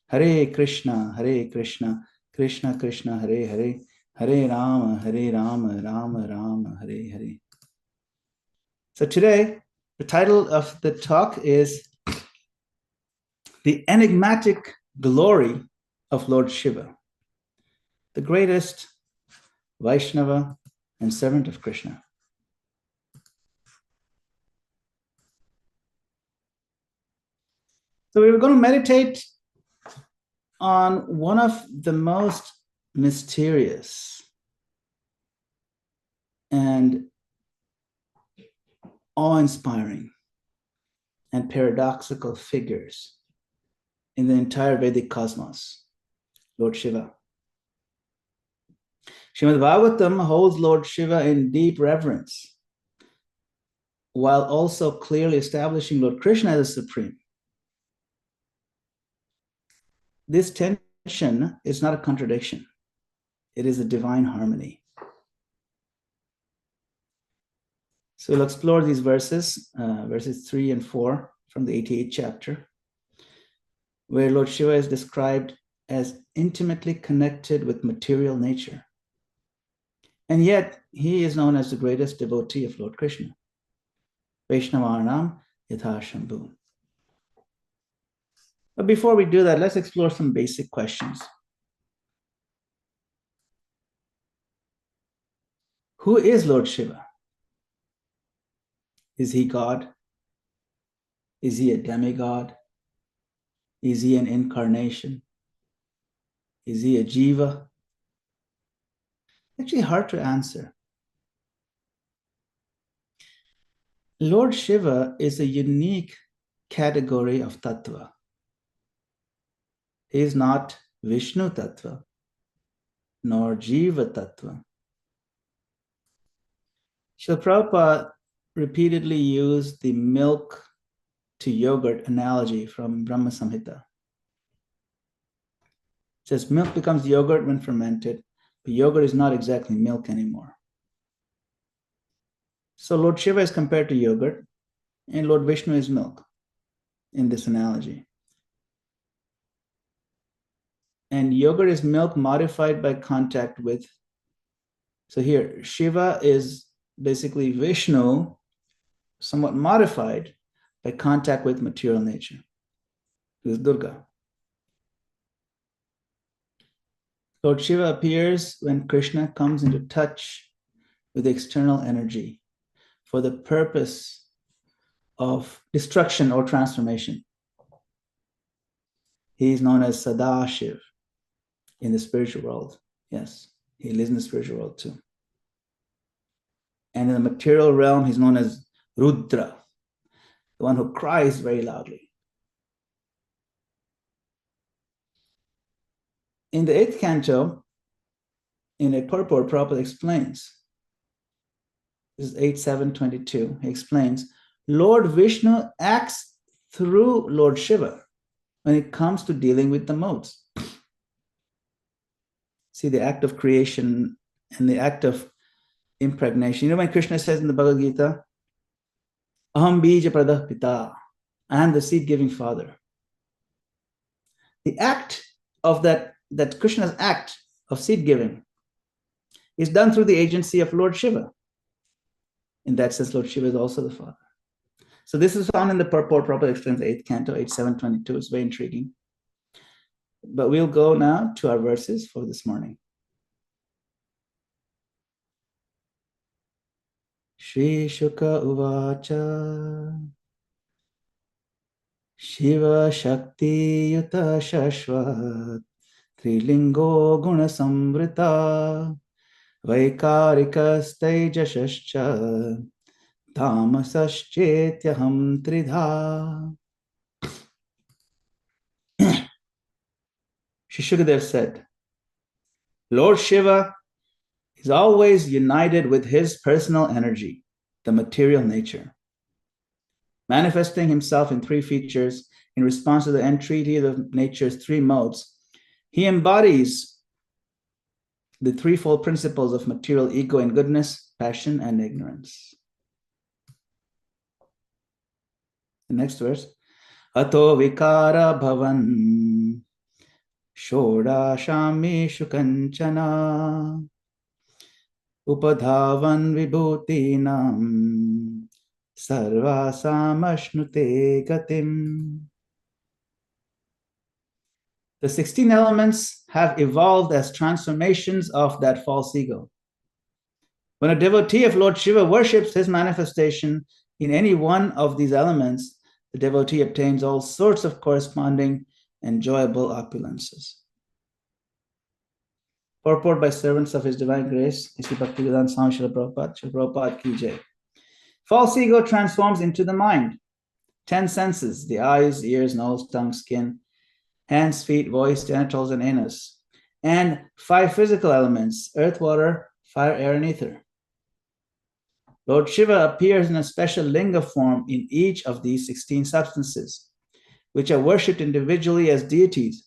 Hare Krishna, Krishna Krishna, Hare Hare, Hare Rama, Rama Rama, Hare Hare. So today, the title of the talk is The Enigmatic Glory of Lord Shiva, the greatest Vaishnava and servant of Krishna. So we were going to meditate on one of the most mysterious and awe-inspiring and paradoxical figures in the entire Vedic cosmos, Lord Shiva. Srimad Bhagavatam holds Lord Shiva in deep reverence, while also clearly establishing Lord Krishna as supreme. This tension is not a contradiction. It is a divine harmony. So we'll explore these verses, verses 3 and 4 from the 88th chapter, where Lord Shiva is described as intimately connected with material nature. And yet, he is known as the greatest devotee of Lord Krishna. Vaishnavanam Yatha Shambhu. But before we do that, let's explore some basic questions. Who is Lord Shiva? Is he God? Is he a demigod? Is he an incarnation? Is he a jiva? Actually hard to answer. Lord Shiva is a unique category of tattva. He is not Vishnu tattva, nor jiva tattva. Srila Prabhupada repeatedly used the milk to yogurt analogy from Brahma Samhita. It says milk becomes yogurt when fermented, but yogurt is not exactly milk anymore. So Lord Shiva is compared to yogurt, and Lord Vishnu is milk in this analogy. And yogurt is milk modified by contact with. So here, Shiva is basically Vishnu, somewhat modified by contact with material nature, who is Durga. Lord Shiva appears when Krishna comes into touch with external energy for the purpose of destruction or transformation. He is known as Sadashiv in the spiritual world. Yes, he lives in the spiritual world too. And in the material realm, he's known as Rudra, the one who cries very loudly. In the 8th canto, in a purport, Prabhupada explains, this is 8.7.22, he explains, Lord Vishnu acts through Lord Shiva when it comes to dealing with the modes. See, the act of creation and the act of impregnation. You know when Krishna says in the Bhagavad Gita, Aham bija pradah pita, I am the seed-giving father. The act of that Krishna's act of seed-giving is done through the agency of Lord Shiva. In that sense, Lord Shiva is also the father. So this is found in the purport. Prabhupada explains the 8th canto, 8.7.22. It's very intriguing. But we'll go now to our verses for this morning. Shri Shuka Uvacha Shiva Shakti Yuta Shashvat Trilingo Guna Samvrita Vaikarikas Tejashascha Tamasaschetyaham Tridha. Shri Shukadev said, Lord Shiva is always united with his personal energy, the material nature. Manifesting himself in 3 features in response to the entreaty of nature's 3 modes, he embodies the threefold principles of material ego and goodness, passion, and ignorance. The next verse, Ato vikara bhavan Shodashameshu kanchana Upadhavan vibhutinam Sarvasamashnute gatim. The 16 elements have evolved as transformations of that false ego. When a devotee of Lord Shiva worships his manifestation in any one of these elements, the devotee obtains all sorts of corresponding enjoyable opulences. Purport by servants of His Divine Grace, Sri Bhaktivedanta Swami Srila Prabhupada, Srila Prabhupada ki jai. False ego transforms into the mind. 10 senses, the eyes, ears, nose, tongue, skin, hands, feet, voice, genitals, and anus. And 5 physical elements, earth, water, fire, air, and ether. Lord Shiva appears in a special linga form in each of these 16 substances, which are worshipped individually as deities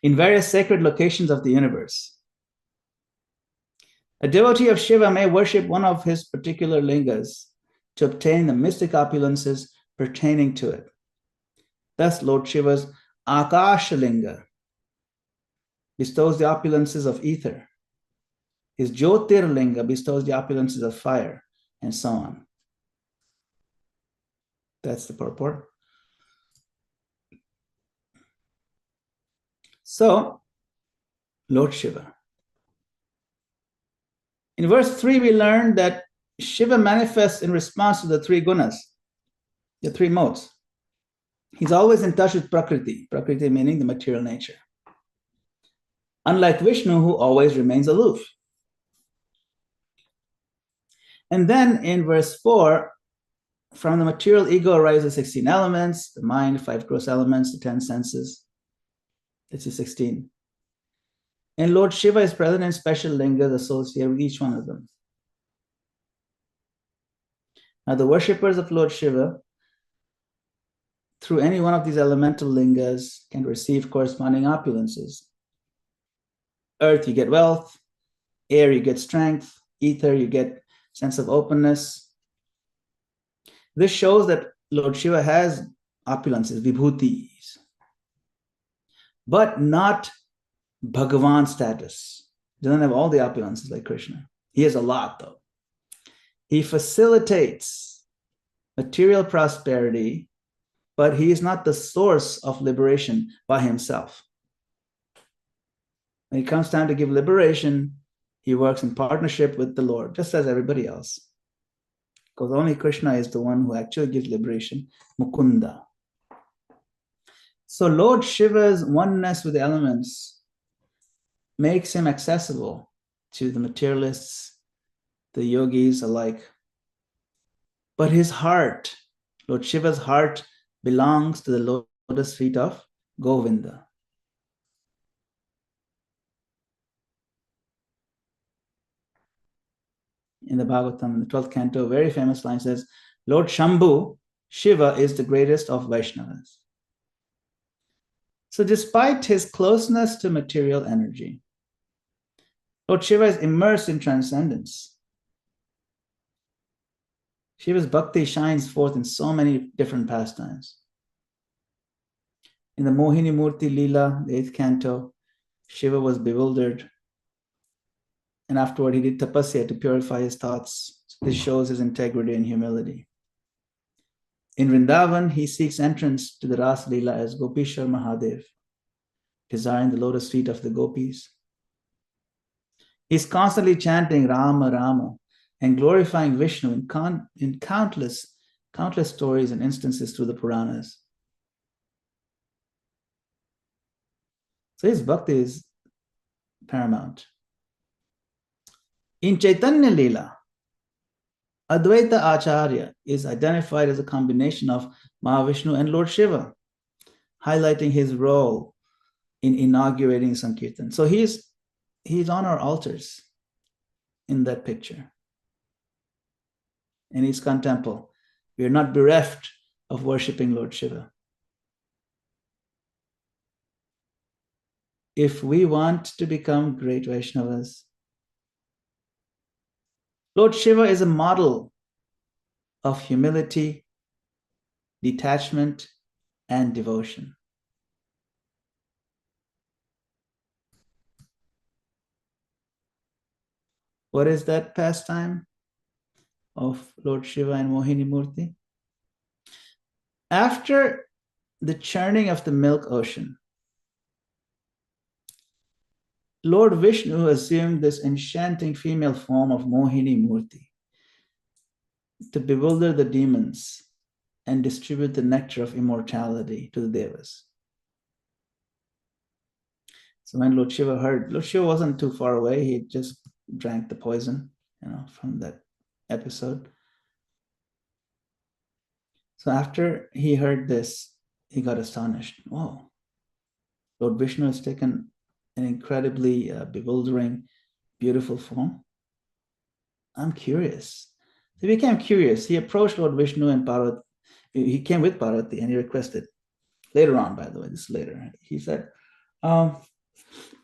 in various sacred locations of the universe. A devotee of Shiva may worship one of his particular lingas to obtain the mystic opulences pertaining to it. Thus, Lord Shiva's Akasha linga bestows the opulences of ether. His Jyotirlinga bestows the opulences of fire, and so on. That's the purport. So, Lord Shiva. In verse 3, we learned that Shiva manifests in response to the 3 gunas, the 3 modes. He's always in touch with Prakriti, Prakriti meaning the material nature. Unlike Vishnu, who always remains aloof. And then in verse 4, from the material ego arises 16 elements, the mind, 5 gross elements, the 10 senses. This is 16. And Lord Shiva is present in special lingas associated with each one of them. Now the worshippers of Lord Shiva, through any one of these elemental lingas, can receive corresponding opulences. Earth, you get wealth. Air, you get strength. Ether, you get sense of openness. This shows that Lord Shiva has opulences, vibhutis, but not Bhagavan status. He doesn't have all the opulences like Krishna. He has a lot though. He facilitates material prosperity, but he is not the source of liberation by himself. When it comes time to give liberation, he works in partnership with the Lord, just as everybody else. Because only Krishna is the one who actually gives liberation, Mukunda. So Lord Shiva's oneness with the elements makes him accessible to the materialists, the yogis alike. But his heart, Lord Shiva's heart, belongs to the lotus feet of Govinda. In the Bhagavatam, in the 12th canto, a very famous line says, Lord Shambhu, Shiva is the greatest of Vaishnavas. So despite his closeness to material energy, Lord Shiva is immersed in transcendence. Shiva's bhakti shines forth in so many different pastimes. In the Mohini Murti Leela, the 8th canto, Shiva was bewildered. And afterward, he did tapasya to purify his thoughts. This shows his integrity and humility. In Vrindavan, he seeks entrance to the Ras Leela as Gopishwar Mahadev, desiring the lotus feet of the gopis. He's constantly chanting Rama, Rama, and glorifying Vishnu in countless stories and instances through the Puranas. So his bhakti is paramount. In Chaitanya Leela, Advaita Acharya is identified as a combination of Mahavishnu and Lord Shiva, highlighting his role in inaugurating Sankirtan. So he's on our altars in that picture. In ISKCON temple, we are not bereft of worshipping Lord Shiva. If we want to become great Vaishnavas, Lord Shiva is a model of humility, detachment, and devotion. What is that pastime of Lord Shiva and Mohini Murti? After the churning of the milk ocean, Lord Vishnu assumed this enchanting female form of Mohini Murti to bewilder the demons and distribute the nectar of immortality to the devas. So when Lord Shiva heard, Lord Shiva wasn't too far away. He just drank the poison, from that episode. So after he heard this, he got astonished. Whoa, Lord Vishnu has taken an incredibly bewildering, beautiful form. I'm curious. He became curious. He approached Lord Vishnu and Parvati. He came with Parvati and he requested, later on, by the way, this is later, he said,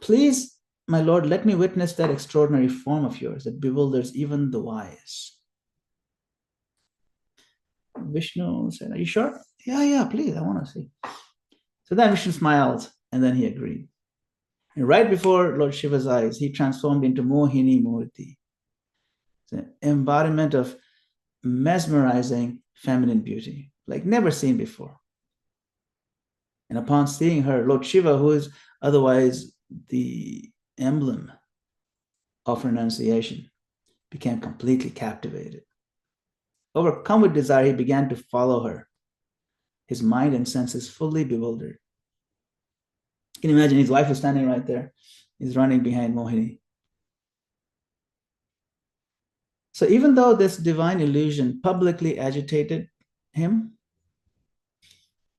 please, my Lord, let me witness that extraordinary form of yours that bewilders even the wise. Vishnu said, are you sure? Yeah, please, I want to see. So then Vishnu smiled and then he agreed. And right before Lord Shiva's eyes, he transformed into Mohini Murti. It's an embodiment of mesmerizing feminine beauty, like never seen before. And upon seeing her, Lord Shiva, who is otherwise the emblem of renunciation, became completely captivated. Overcome with desire, he began to follow her, his mind and senses fully bewildered. You can imagine his wife is standing right there. He's running behind Mohini. So even though this divine illusion publicly agitated him,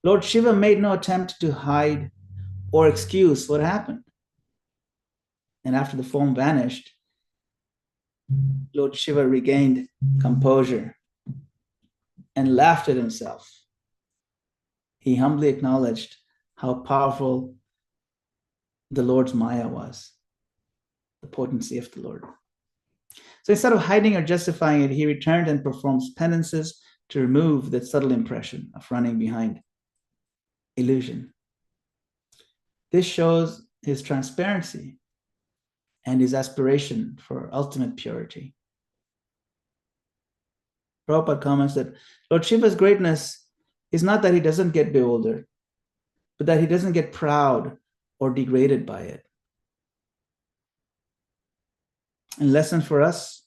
Lord Shiva made no attempt to hide or excuse what happened. And after the form vanished, Lord Shiva regained composure and laughed at himself. He humbly acknowledged how powerful the Lord's Maya was, the potency of the Lord. So instead of hiding or justifying it, he returned and performs penances to remove that subtle impression of running behind illusion. This shows his transparency and his aspiration for ultimate purity. Prabhupada comments that Lord Shiva's greatness is not that he doesn't get bewildered, but that he doesn't get proud or degraded by it. And lesson for us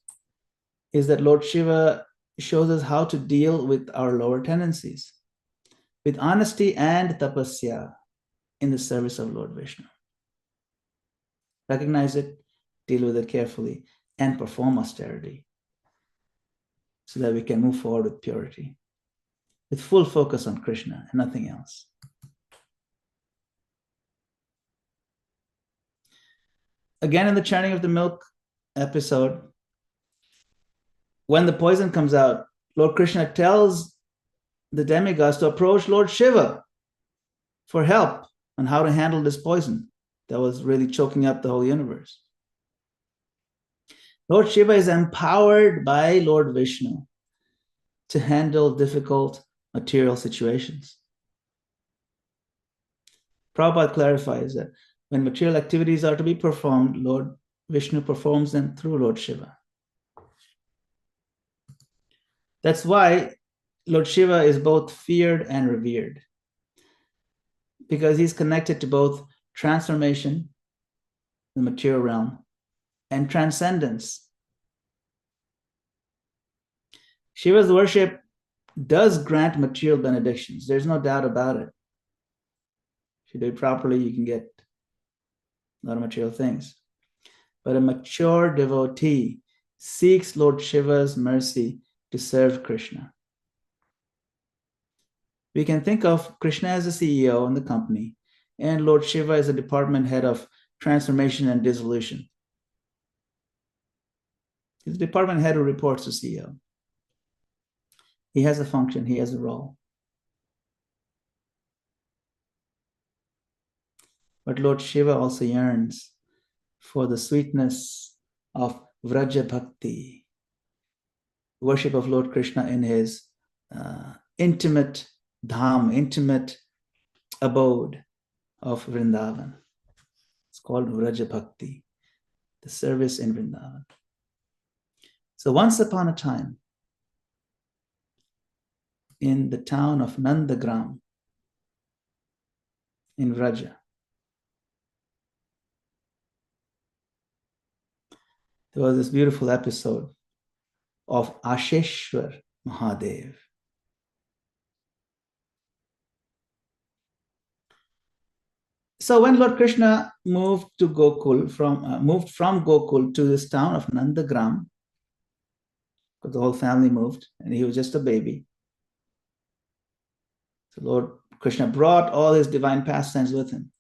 is that Lord Shiva shows us how to deal with our lower tendencies with honesty and tapasya in the service of Lord Vishnu. Recognize it, deal with it carefully, and perform austerity so that we can move forward with purity, with full focus on Krishna and nothing else. Again, in the churning of the milk episode, when the poison comes out, Lord Krishna tells the demigods to approach Lord Shiva for help on how to handle this poison that was really choking up the whole universe. Lord Shiva is empowered by Lord Vishnu to handle difficult material situations. Prabhupada clarifies that when material activities are to be performed, Lord Vishnu performs them through Lord Shiva. That's why Lord Shiva is both feared and revered, because he's connected to both transformation, the material realm, and transcendence. Shiva's worship does grant material benedictions. There's no doubt about it. If you do it properly, you can get a lot of material things. But a mature devotee seeks Lord Shiva's mercy to serve Krishna. We can think of Krishna as the CEO in the company and Lord Shiva as a department head of transformation and dissolution. He's a department head who reports to CEO. He has a function, he has a role. But Lord Shiva also yearns for the sweetness of Vraja Bhakti, worship of Lord Krishna in his intimate dham, intimate abode of Vrindavan. It's called Vraja Bhakti, the service in Vrindavan. So once upon a time, in the town of Nandagram in Vraja, there was this beautiful episode of Asheshwar Mahadev. So when Lord Krishna moved to Gokul, moved from Gokul to this town of Nandagram, because the whole family moved, and he was just a baby. So Lord Krishna brought all his divine pastimes with him.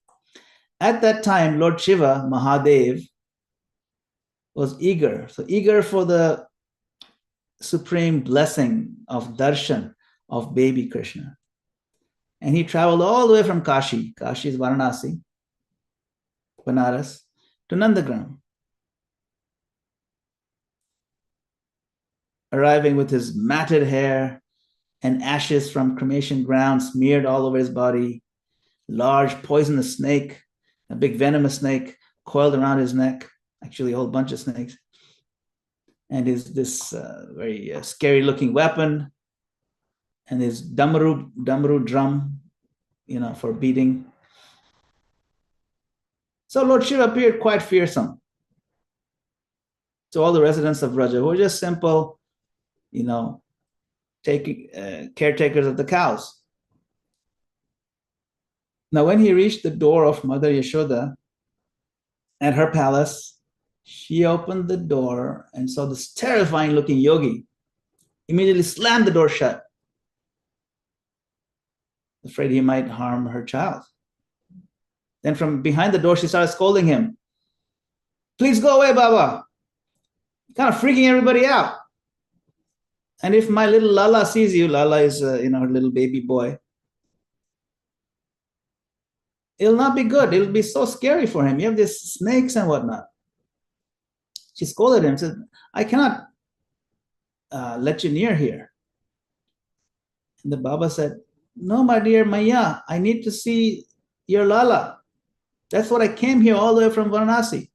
At that time, Lord Shiva, Mahadev, was eager. So eager for the supreme blessing of darshan of baby Krishna. And he traveled all the way from Kashi, Kashi is Varanasi, Banaras, to Nandagram, arriving with his matted hair and ashes from cremation ground smeared all over his body, large poisonous snake, a big venomous snake coiled around his neck, actually a whole bunch of snakes, and this very scary looking weapon, and his damaru drum, for beating. So Lord Shiva appeared quite fearsome to all the residents of Vraja, who were just simple, caretakers of the cows. Now, when he reached the door of Mother Yashoda at her palace, she opened the door and saw this terrifying looking yogi, immediately slammed the door shut, afraid he might harm her child. Then from behind the door, she started scolding him. Please go away, Baba. You're kind of freaking everybody out. And if my little Lala sees you, Lala is, her little baby boy, it'll not be good. It'll be so scary for him. You have these snakes and whatnot. She scolded him, said, I cannot let you near here. And the Baba said, no, my dear Maya, I need to see your Lala. That's what I came here all the way from Varanasi.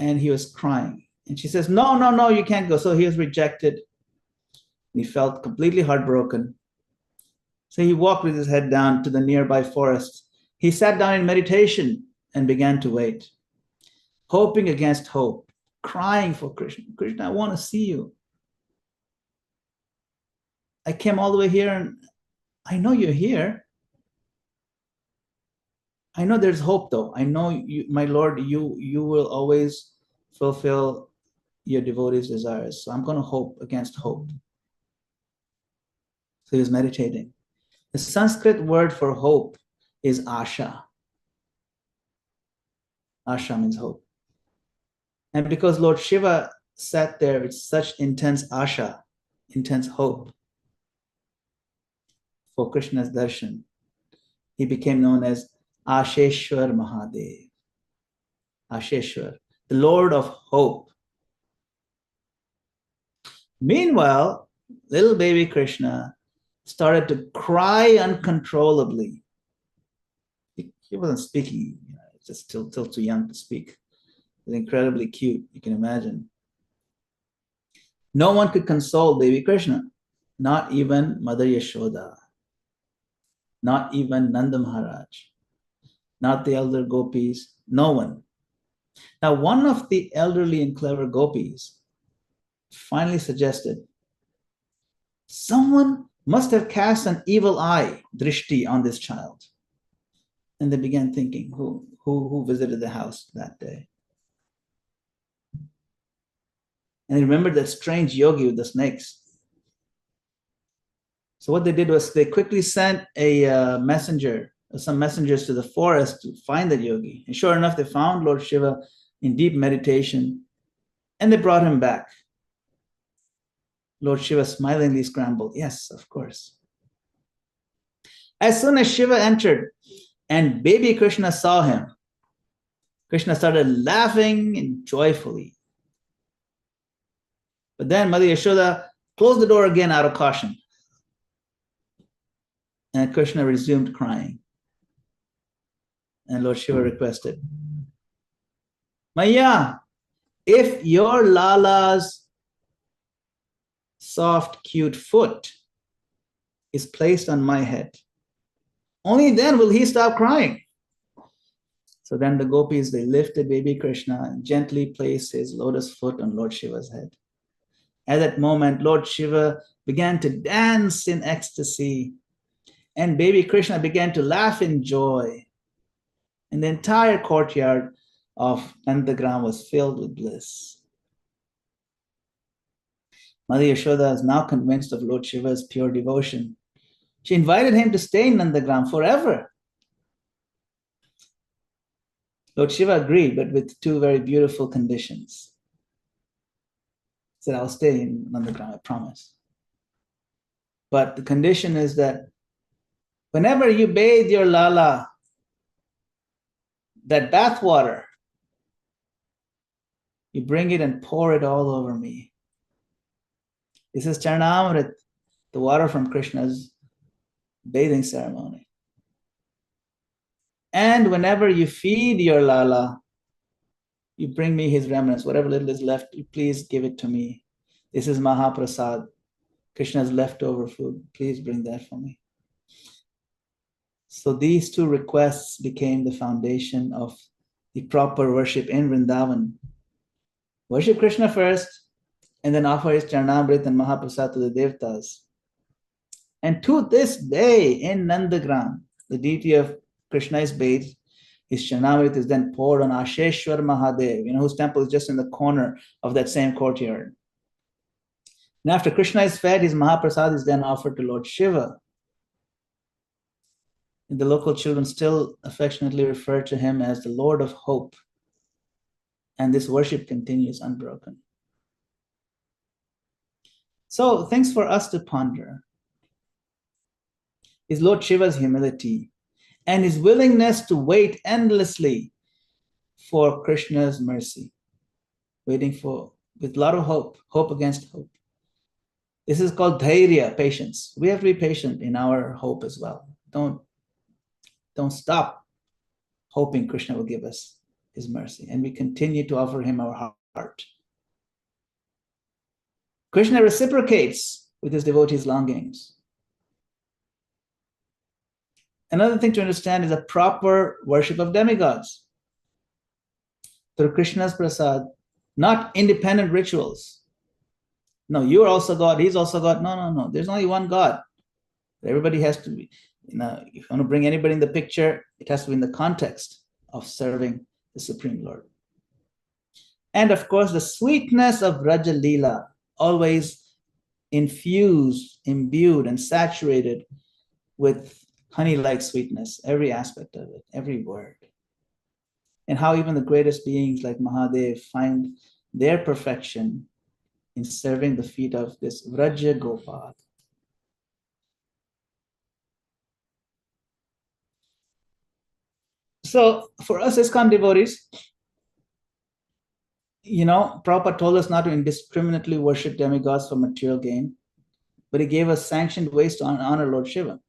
And he was crying. And she says, no, you can't go. So he was rejected. He felt completely heartbroken. So he walked with his head down to the nearby forest. He sat down in meditation and began to wait, hoping against hope, crying for Krishna. Krishna, I want to see you. I came all the way here and I know you're here. I know there's hope though. I know you, my Lord, you will always fulfill your devotees' desires. So I'm going to hope against hope. So he was meditating. The Sanskrit word for hope is asha. Asha means hope. And because Lord Shiva sat there with such intense asha, intense hope for Krishna's darshan, he became known as Asheshwar Mahadev. Asheshwar, the Lord of Hope. Meanwhile, little baby Krishna started to cry uncontrollably. He wasn't speaking, just still too young to speak. He was incredibly cute, you can imagine. No one could console baby Krishna, not even Mother Yashoda, not even Nanda Maharaj, not the elder gopis, no one. Now, one of the elderly and clever gopis finally suggested, someone must have cast an evil eye, drishti, on this child. And they began thinking, who visited the house that day? And they remembered that strange yogi with the snakes. So what they did was they quickly sent some messengers to the forest to find that yogi. And sure enough, they found Lord Shiva in deep meditation, and they brought him back. Lord Shiva smilingly scrambled, yes, of course. As soon as Shiva entered and baby Krishna saw him, Krishna started laughing and joyfully. But then Mother Yashoda closed the door again out of caution. And Krishna resumed crying. And Lord Shiva requested, Maya, if your Lala's soft, cute foot is placed on my head, only then will he stop crying. So then the gopis, they lifted baby Krishna and gently placed his lotus foot on Lord Shiva's head. At that moment, Lord Shiva began to dance in ecstasy, and baby Krishna began to laugh in joy. And the entire courtyard of Nandagram was filled with bliss. Mother Yashoda is now convinced of Lord Shiva's pure devotion. She invited him to stay in Nandagram forever. Lord Shiva agreed, but with two very beautiful conditions. He said, I'll stay in Nandagram, I promise. But the condition is that whenever you bathe your Lala, that bath water, you bring it and pour it all over me. This is Charnamrit, the water from Krishna's bathing ceremony. And whenever you feed your Lala, you bring me his remnants. Whatever little is left, please give it to me. This is Mahaprasad, Krishna's leftover food. Please bring that for me. So these two requests became the foundation of the proper worship in Vrindavan. Worship Krishna first, and then offer his Charnamrit and Mahaprasad to the Devtas. And to this day, in Nandagram, the deity of Krishna is bathed. His Charnamrit is then poured on Asheshwar Mahadev, whose temple is just in the corner of that same courtyard. And after Krishna is fed, his Mahaprasad is then offered to Lord Shiva. And the local children still affectionately refer to him as the Lord of Hope. And this worship continues unbroken. So, things for us to ponder is Lord Shiva's humility and his willingness to wait endlessly for Krishna's mercy, waiting for, with a lot of hope against hope. This is called dhairya, patience. We have to be patient in our hope as well. Don't stop hoping Krishna will give us his mercy, and we continue to offer him our heart. Krishna reciprocates with his devotees' longings. Another thing to understand is a proper worship of demigods through Krishna's prasad, not independent rituals. No, you're also God, he's also God. No. There's only one God. Everybody has to be, if you want to bring anybody in the picture, it has to be in the context of serving the Supreme Lord. And of course, the sweetness of Raja Leela, always infused, imbued, and saturated with honey-like sweetness, every aspect of it, every word. And how even the greatest beings like Mahadev find their perfection in serving the feet of this Madana-gopāla. So for us ISKCON devotees, Prabhupada told us not to indiscriminately worship demigods for material gain, but he gave us sanctioned ways to honor Lord Shiva.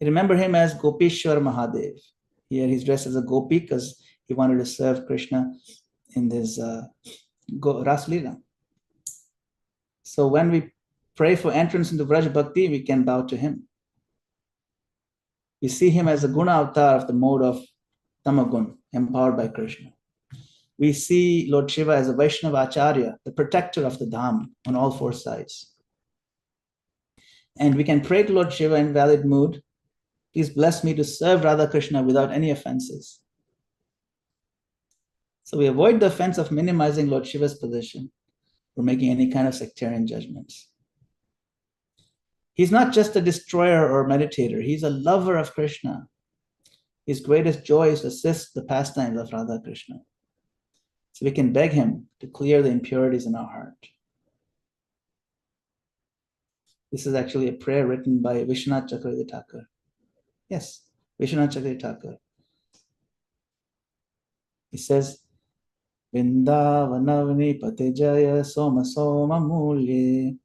Remember him as Gopishwar Mahadev. Here he's dressed as a gopi because he wanted to serve Krishna in this Ras Leela. So when we pray for entrance into Vraj Bhakti, we can bow to him. We see him as a Guna avatar of the mode of Tamagun, empowered by Krishna. We see Lord Shiva as a Vaishnava Acharya, the protector of the Dham on all four sides. And we can pray to Lord Shiva in valid mood. Please bless me to serve Radha Krishna without any offenses. So we avoid the offense of minimizing Lord Shiva's position or making any kind of sectarian judgments. He's not just a destroyer or meditator. He's a lover of Krishna. His greatest joy is to assist the pastimes of Radha Krishna. So we can beg him to clear the impurities in our heart. This is actually a prayer written by Vishwanath Chakravarti Thakur. Yes, Vishwanath Chakravarti Thakur. He says, Vrindavanavani patejaya soma soma mulye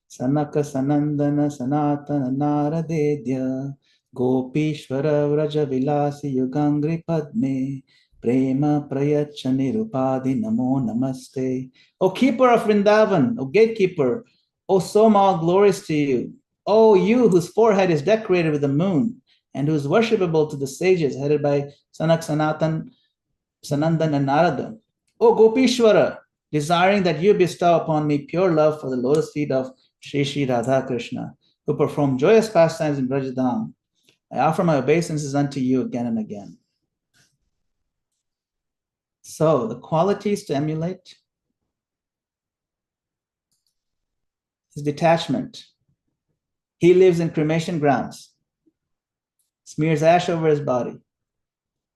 sanaka sanandana sanatana naradedya Gopishvara Vraja Vilasi Yugangri Padme Prema Prayacha Nirupadi Namo Namaste. O keeper of Vrindavan, O gatekeeper, O Soma, all glories to you. O you whose forehead is decorated with the moon and who is worshipable to the sages headed by Sanak Sanatan, Sanandan and Narada. O Gopishwara, desiring that you bestow upon me pure love for the lotus feet of Sri Sri Radha Krishna, who perform joyous pastimes in Brajadam, I offer my obeisances unto you again and again. So, the qualities to emulate is detachment. He lives in cremation grounds, smears ash over his body,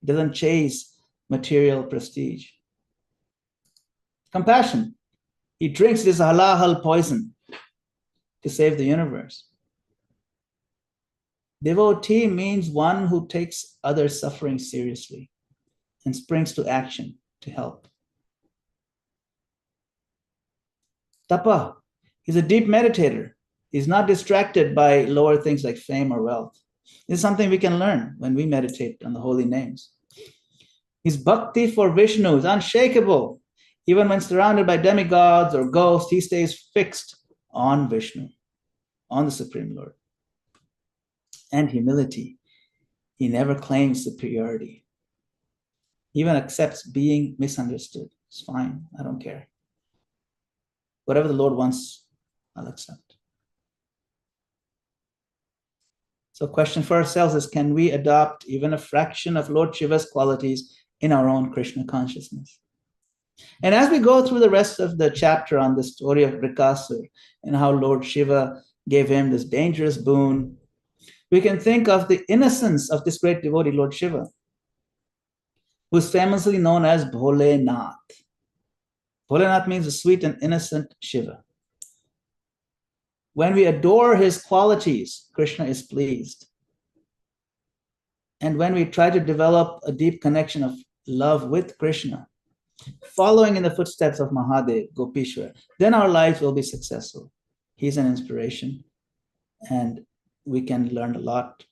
doesn't chase material prestige. Compassion. He drinks this halal poison to save the universe. Devotee means one who takes others' suffering seriously and springs to action to help. Tapa, he's a deep meditator. He's not distracted by lower things like fame or wealth. This is something we can learn when we meditate on the holy names. His bhakti for Vishnu is unshakable. Even when surrounded by demigods or ghosts, he stays fixed on Vishnu, on the Supreme Lord. And humility. He never claims superiority. He even accepts being misunderstood. It's fine. I don't care. Whatever the Lord wants, I'll accept. So, question for ourselves is, can we adopt even a fraction of Lord Shiva's qualities in our own Krishna consciousness? And as we go through the rest of the chapter on the story of Brikasur and how Lord Shiva gave him this dangerous boon, we can think of the innocence of this great devotee, Lord Shiva, who is famously known as Bholenath. Bholenath means the sweet and innocent Shiva. When we adore his qualities, Krishna is pleased. And when we try to develop a deep connection of love with Krishna, following in the footsteps of Mahadev, Gopishwar, then our lives will be successful. He's an inspiration, and we can learn a lot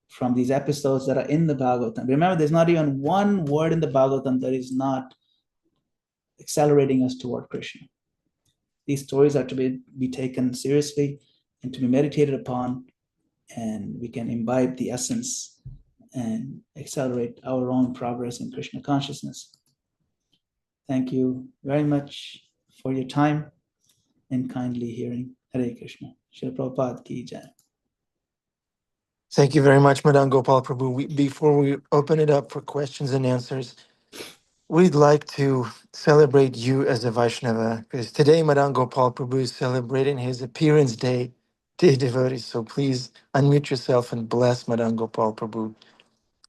from these episodes that are in the Bhagavatam. Remember, there's not even one word in the Bhagavatam that is not accelerating us toward Krishna. These stories are to be taken seriously and to be meditated upon, and we can imbibe the essence and accelerate our own progress in Krishna consciousness. Thank you very much for your time and kindly hearing. Hare Krishna. Srila Prabhupada ki jai. Thank you very much, Madana-gopāla Prabhu. Before we open it up for questions and answers, we'd like to celebrate you as a Vaishnava, because today Madana-gopāla Prabhu is celebrating his appearance day, dear devotees. So please unmute yourself and bless Madana-gopāla Prabhu.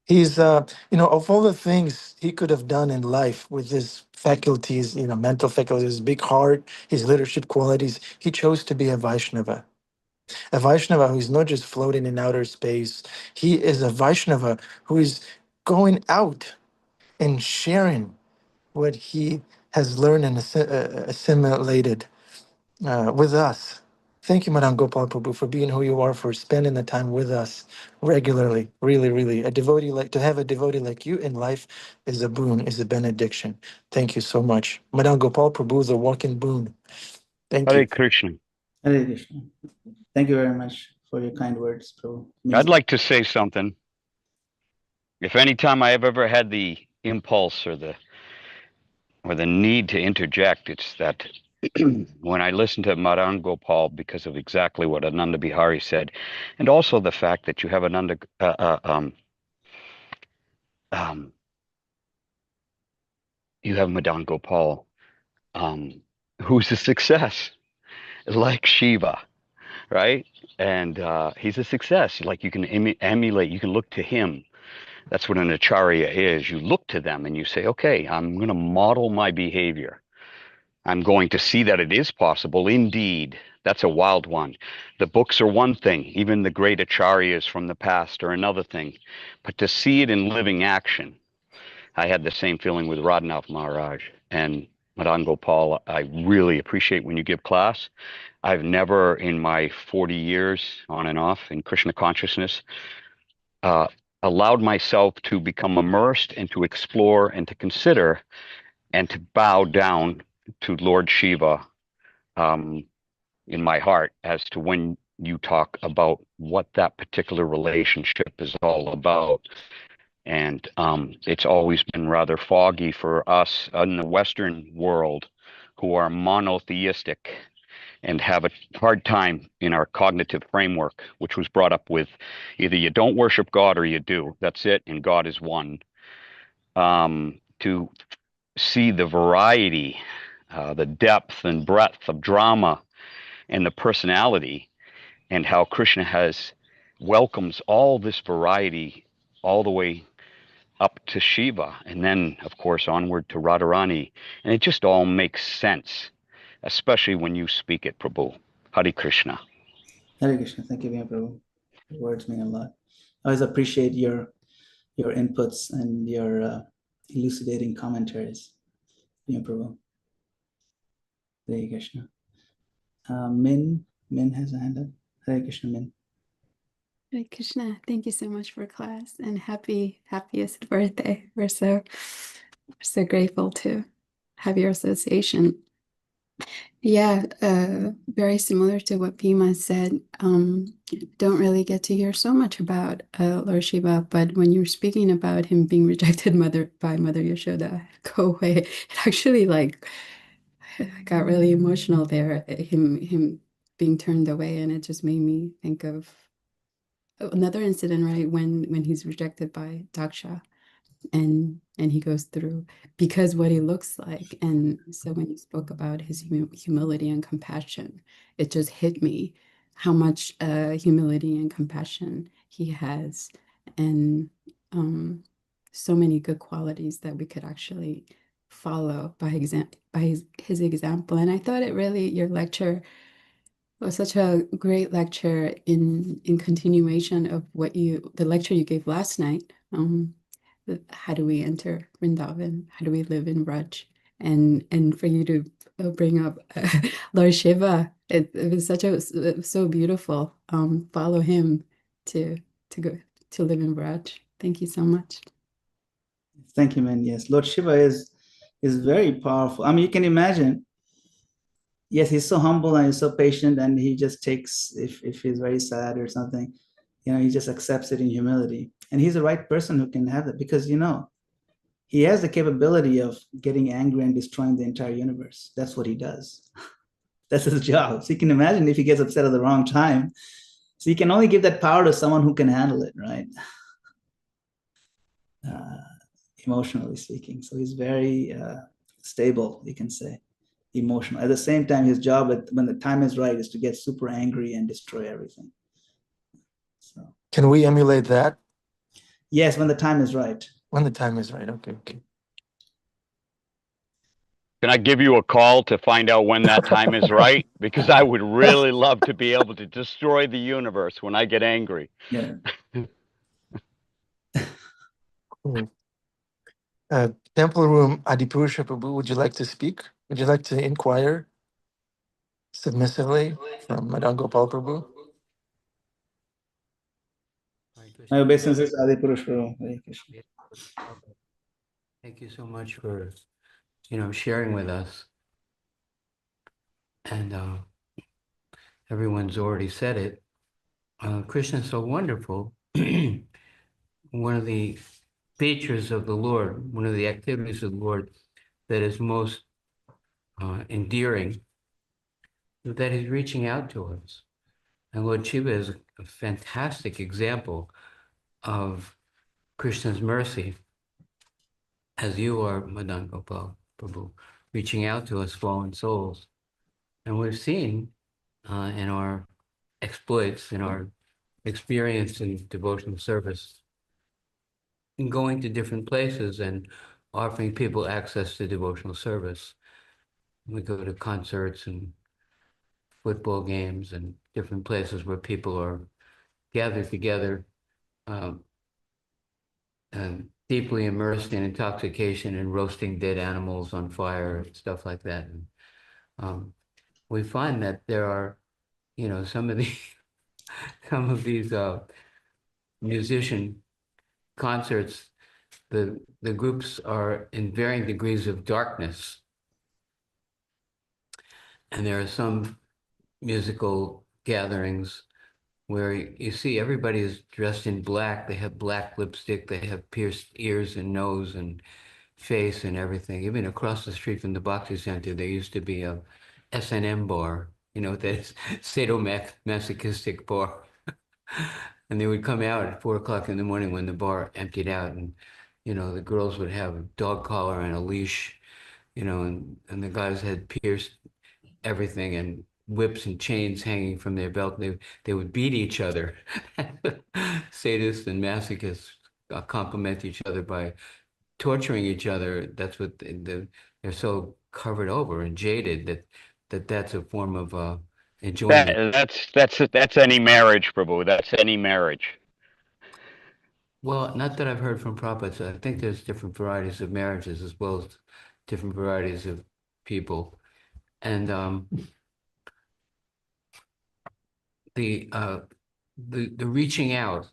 He's, of all the things he could have done in life with his faculties, mental faculties, his big heart, his leadership qualities, he chose to be a Vaishnava. A Vaishnava who is not just floating in outer space. He is a Vaishnava who is going out and sharing what he has learned and assimilated with us. Thank you, Madana-gopāla Prabhu, for being who you are, for spending the time with us regularly. Really, really. To have a devotee like you in life is a boon, is a benediction. Thank you so much. Madana-gopāla Prabhu is a walking boon. Thank Hare you. Krishna. Hare Krishna. Thank you very much for your kind words, Prabhu. I'd like to say something. If any time I have ever had the impulse or the need to interject, it's that when I listen to Madana-gopāla, because of exactly what Ananda Bihari said, and also the fact that you have you have Madana-gopāla, who's a success, like Shiva, right? And he's a success. Like you can emulate, you can look to him. That's what an acharya is. You look to them and you say, okay, I'm going to model my behavior. I'm going to see that it is possible. Indeed, that's a wild one. The books are one thing. Even the great acharyas from the past are another thing. But to see it in living action, I had the same feeling with Radhanath Maharaj and Madana-gopāla. I really appreciate when you give class. I've never, in my 40 years on and off in Krishna consciousness, uh, allowed myself to become immersed and to explore and to consider and to bow down to Lord Shiva um, in my heart as to when you talk about what that particular relationship is all about. And it's always been rather foggy for us in the Western world who are monotheistic and have a hard time in our cognitive framework, which was brought up with either you don't worship God or you do. That's it, and God is one. To see the variety, the depth and breadth of drama and the personality, and how Krishna has welcomes all this variety all the way up to Shiva, and then, of course, onward to Radharani. And it just all makes sense, especially when you speak it, Prabhu. Hare Krishna. Hare Krishna. Thank you, Prabhu. The words mean a lot. I always appreciate your inputs and your elucidating commentaries, Prabhu. Hare Krishna. Min has a hand up. Hare Krishna, Min. Hare Krishna, thank you so much for class and happiest birthday. We're so grateful to have your association. Yeah, very similar to what Bhima said. Don't really get to hear so much about Lord Shiva, but when you're speaking about him being rejected by Mother Yashoda, go away. It actually got really emotional there. Him being turned away, and it just made me think of another incident, right? When he's rejected by Daksha, and he goes through because what he looks like. And so when you spoke about his humility and compassion, it just hit me how much humility and compassion he has, and so many good qualities that we could actually follow by his example. And I thought your lecture was such a great lecture in continuation of the lecture you gave last night. How do we enter Vrindavan? How do we live in Braj? And for you to bring up Lord Shiva, it was so beautiful. Follow him to go to live in Braj. Thank you so much. Thank you, man. Yes, Lord Shiva is very powerful. I mean, you can imagine. Yes, he's so humble and he's so patient, and he just takes if he's very sad or something, he just accepts it in humility. And he's the right person who can have that, because he has the capability of getting angry and destroying the entire universe. That's what he does. That's his job. So you can imagine if he gets upset at the wrong time. So you can only give that power to someone who can handle it, right? Emotionally speaking. So he's very stable, you can say, emotional. At the same time, his job, when the time is right, is to get super angry and destroy everything. So Can we emulate that? yes, when the time is right. When the time is right. Okay. Can I give you a call to find out when that time is right? Because I would really love to be able to destroy the universe when I get angry. Yeah. Cool. Temple Room Adipurusha Prabhu, would you like to speak? Would you like to inquire submissively from Madana-gopāla Prabhu? My obeisances, Adipurush Prabhu. Hare Krishna. Thank you so much for, sharing with us. And everyone's already said it. Krishna is so wonderful. One of the features of the Lord, one of the activities of the Lord that is most endearing, is that he's reaching out to us. And Lord Shiva is a fantastic example of Krishna's mercy, as you are, Madana-gopāla Prabhu, reaching out to us fallen souls. And we've seen in our exploits, in our experience in devotional service, in going to different places and offering people access to devotional service. We go to concerts and football games and different places where people are gathered together, deeply immersed in intoxication and roasting dead animals on fire and stuff like that. And we find that there are, some of these musician concerts, the groups are in varying degrees of darkness. And there are some musical gatherings where you see everybody is dressed in black. They have black lipstick, they have pierced ears and nose and face and everything. Even across the street from the Bhakti Center, there used to be a S&M bar, that is sadomasochistic bar. And they would come out at 4 o'clock in the morning when the bar emptied out, and the girls would have a dog collar and a leash, and the guys had pierced everything and whips and chains hanging from their belt. They would beat each other. Sadists and masochists compliment each other by torturing each other. That's what they're so covered over and jaded that's a form of enjoyment. That's any marriage, Prabhu. That's any marriage. Well, not that I've heard from Prabhupada. So I think there's different varieties of marriages as well as different varieties of people. And the reaching out,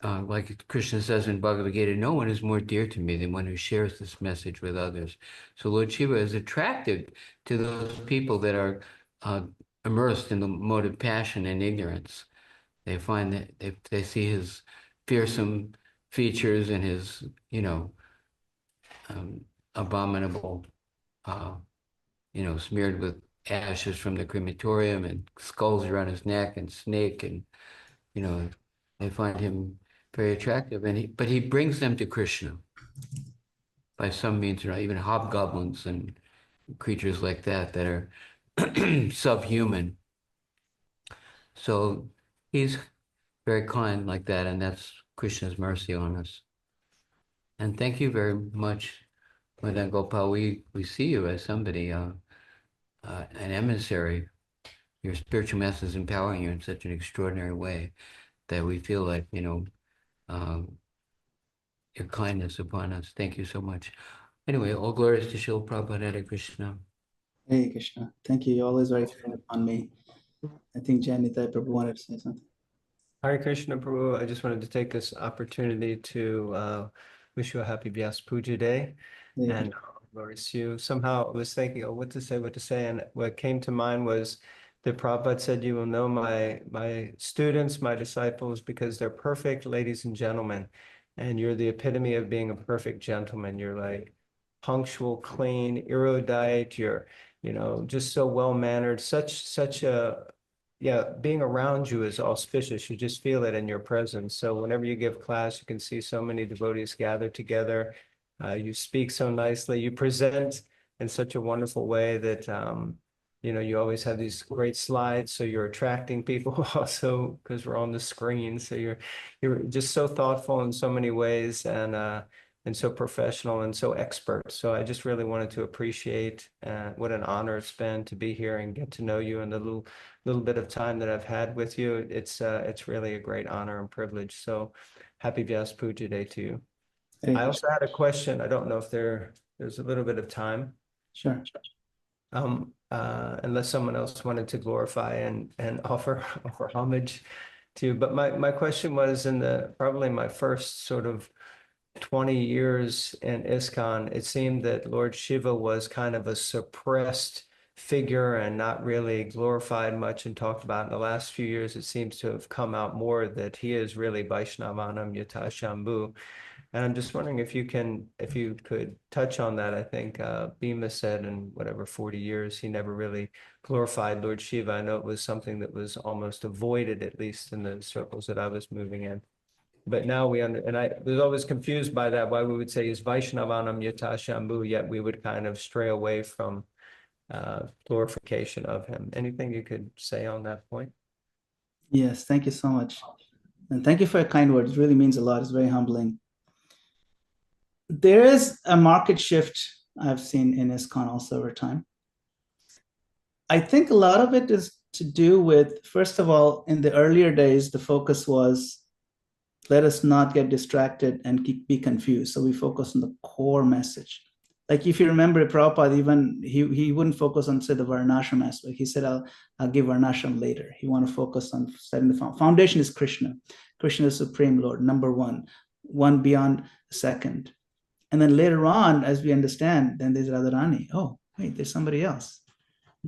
like Krishna says in Bhagavad Gita, no one is more dear to me than one who shares this message with others. So Lord Shiva is attracted to those people that are immersed in the mode of passion and ignorance. They find that they see his fearsome features and his, abominable, smeared with ashes from the crematorium and skulls around his neck and snake, and they find him very attractive, but he brings them to Krishna by some means, even hobgoblins and creatures like that are subhuman. So he's very kind like that, and that's Krishna's mercy on us. And thank you very much, Madana-gopāla. We see you as somebody, an emissary. Your spiritual master is empowering you in such an extraordinary way that we feel like, your kindness upon us. Thank you so much. Anyway, all glories to Srila Prabhupada. Hare Krishna. Hey Krishna. Thank you. You're always very kind upon me. I think Janita Prabhu wanted to say something. Hare Krishna, Prabhu. I just wanted to take this opportunity to wish you a happy Vyas Puja Day. Yeah. And glories to you. Somehow I was thinking, what to say. And what came to mind was that Prabhupada said, you will know my students, my disciples, because they're perfect, ladies and gentlemen. And you're the epitome of being a perfect gentleman. You're like punctual, clean, erudite. You're, just so well-mannered, such a, being around you is auspicious. You just feel it in your presence. So whenever you give class, you can see so many devotees gathered together. You speak so nicely. You present in such a wonderful way that, you always have these great slides. So you're attracting people also because we're on the screen. So you're just so thoughtful in so many ways, and so professional and so expert. So I just really wanted to appreciate what an honor it's been to be here and get to know you in the little bit of time that I've had with you. It's really a great honor and privilege. So happy Vyas Puja Day to you. I also had a question. I don't know if there's a little bit of time. Sure. Unless someone else wanted to glorify and offer homage to, but my question was probably my first sort of 20 years in ISKCON, it seemed that Lord Shiva was kind of a suppressed figure and not really glorified much and talked about. In the last few years, it seems to have come out more that he is really Vaishnavanam Yata Shambhu. And I'm just wondering if you could touch on that. I think Bhima said in whatever 40 years, he never really glorified Lord Shiva. I know it was something that was almost avoided, at least in the circles that I was moving in. But now and I was always confused by that, why we would say is Vaishnavanam Yata Shambhu, yet we would kind of stray away from glorification of him. Anything you could say on that point? Yes, thank you so much. And thank you for your kind words. It really means a lot. It's very humbling. There is a market shift I've seen in ISKCON also over time. I think a lot of it is to do with, first of all, in the earlier days, the focus was, let us not get distracted and be confused. So we focus on the core message. Like if you remember Prabhupada, even he wouldn't focus on, say, the Varnashram aspect. He said, I'll give Varnashram later. He want to focus on setting the foundation is Krishna. Krishna is Supreme Lord, number one beyond the second. And then later on, as we understand, then there's Radharani. Oh, wait, there's somebody else.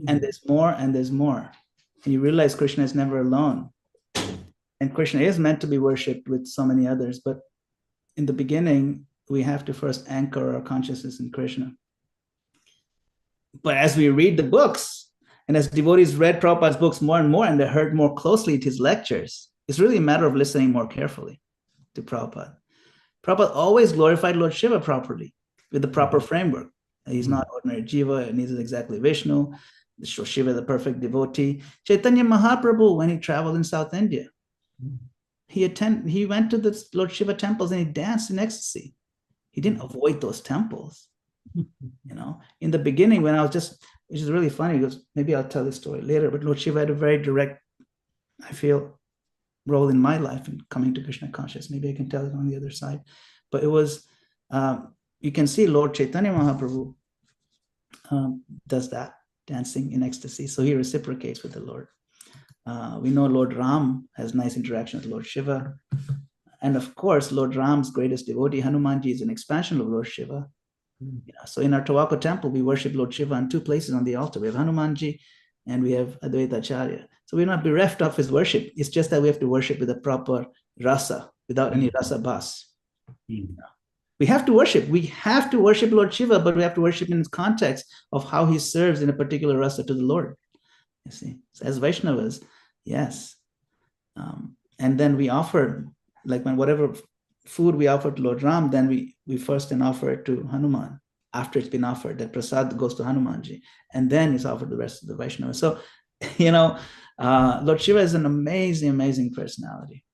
And there's more, and there's more. And you realize Krishna is never alone. And Krishna is meant to be worshipped with so many others. But in the beginning, we have to first anchor our consciousness in Krishna. But as we read the books, and as devotees read Prabhupada's books more and more, and they heard more closely at his lectures, it's really a matter of listening more carefully to Prabhupada. Prabhupada always glorified Lord Shiva properly, with the proper framework. He's not ordinary Jiva, and he's exactly Vishnu. Shiva, the perfect devotee. Chaitanya Mahaprabhu, when he traveled in South India, he went to the Lord Shiva temples and he danced in ecstasy. He didn't avoid those temples. In the beginning, when I was which is really funny, because maybe I'll tell this story later, but Lord Shiva had a very direct, I feel, role in my life in coming to Krishna consciousness. Maybe I can tell it on the other side. But it was, you can see Lord Chaitanya Mahaprabhu does that, dancing in ecstasy. So he reciprocates with the Lord. We know Lord Ram has nice interaction with Lord Shiva. And of course, Lord Ram's greatest devotee, Hanumanji, is an expansion of Lord Shiva. So in our Tawako temple, we worship Lord Shiva in two places on the altar. We have Hanumanji and we have Advaita Acharya. So we're not bereft of his worship. It's just that we have to worship with a proper rasa, without any rasa bas. We have to worship. We have to worship Lord Shiva, but we have to worship in its context of how he serves in a particular rasa to the Lord. You see, so as Vaishnavas, yes. And then we offer, like when whatever food we offer to Lord Ram, then we first then offer it to Hanuman. After it's been offered, that prasad goes to Hanumanji, and then it's offered to the rest of the Vaishnavas. So, Lord Shiva is an amazing, amazing personality.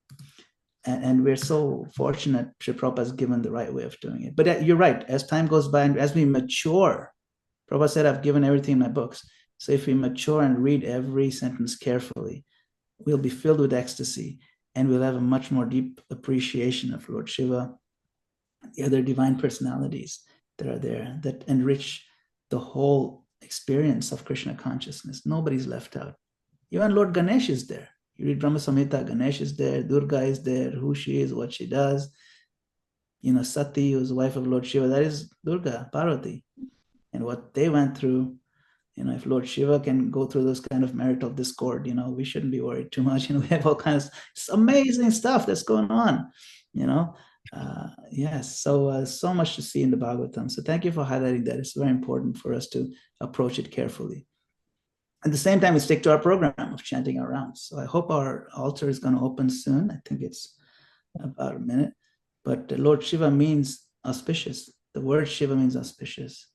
And we're so fortunate Sri Prabhupada has given the right way of doing it. But you're right, as time goes by and as we mature, Prabhupada said, I've given everything in my books. So if we mature and read every sentence carefully, we'll be filled with ecstasy and we'll have a much more deep appreciation of Lord Shiva, the other divine personalities that are there that enrich the whole experience of Krishna consciousness. Nobody's left out. Even Lord Ganesh is there. You read Brahma Samhita, Ganesh is there, Durga is there, who she is, what she does. Sati, who's the wife of Lord Shiva, that is Durga, Parvati. And what they went through, if Lord Shiva can go through this kind of marital discord, we shouldn't be worried too much. We have all kinds of amazing stuff that's going on, yes. So much to see in the Bhagavatam. So thank you for highlighting that. It's very important for us to approach it carefully. At the same time, we stick to our program of chanting our rounds. So I hope our altar is going to open soon. I think it's about a minute. But Lord Shiva means auspicious. The word Shiva means auspicious.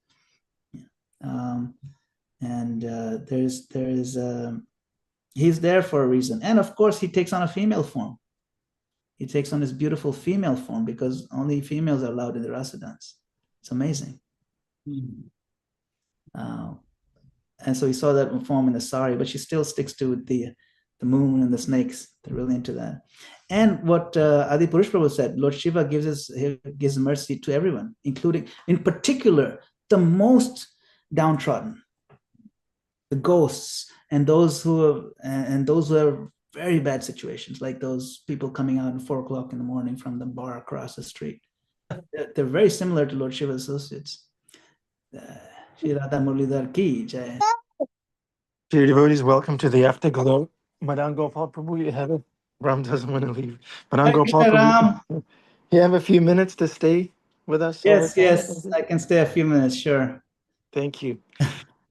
He's there for a reason. And of course, he takes on a female form. He takes on his beautiful female form because only females are allowed in the rasa dance. It's amazing. And so he saw that form in the sari, but she still sticks to the moon and the snakes. They're really into that. And what Adi Purush Prabhu said, Lord Shiva gives mercy to everyone, including, in particular, the most downtrodden, the ghosts, and those who have very bad situations, like those people coming out at 4 o'clock in the morning from the bar across the street. They're very similar to Lord Shiva's associates. Shri Radha Murlidhar ki jai. Dear devotees, welcome to the Afterglow. Madana-gopāla Prabhu, you have it. Ram doesn't want to leave. Madana-gopāla Prabhu, you have a few minutes to stay with us? Yes, I can stay a few minutes, sure. Thank you.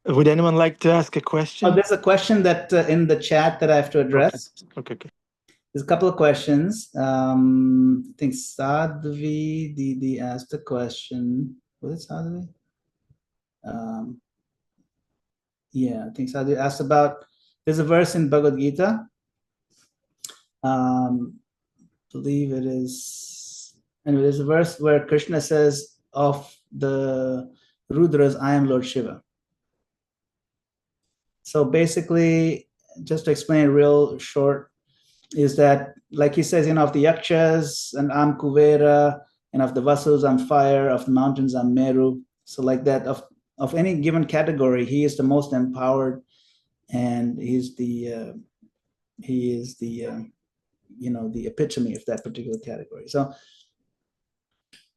Would anyone like to ask a question? There's a question that in the chat that I have to address. Okay. There's a couple of questions. I think Sadhvi Didi asked a question. Was it Sadhvi? Yeah, I think Sadhvi asked about, there's a verse in Bhagavad Gita. Believe it is, anyway, there's a verse where Krishna says of the Rudras, I am Lord Shiva. So basically, just to explain real short, is that, like he says, of the Yakshas, and I'm Kuvera, and of the Vasus, I'm fire, of the mountains, I'm Meru. So like that, of any given category, he is the most empowered, and he's the the epitome of that particular category. So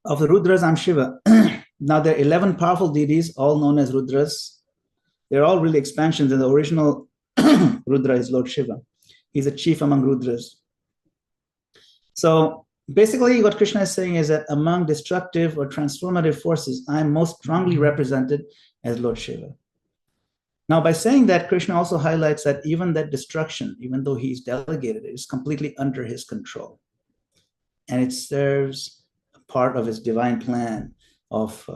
of the Rudras, I'm Shiva. Now there are 11 powerful deities, all known as Rudras. They're all really expansions, and the original Rudra is Lord Shiva. He's a chief among Rudras. So basically what Krishna is saying is that among destructive or transformative forces, I'm most strongly represented as Lord Shiva. Now, by saying that, Krishna also highlights that even that destruction, even though he's delegated it, is completely under his control. And it serves a part of his divine plan of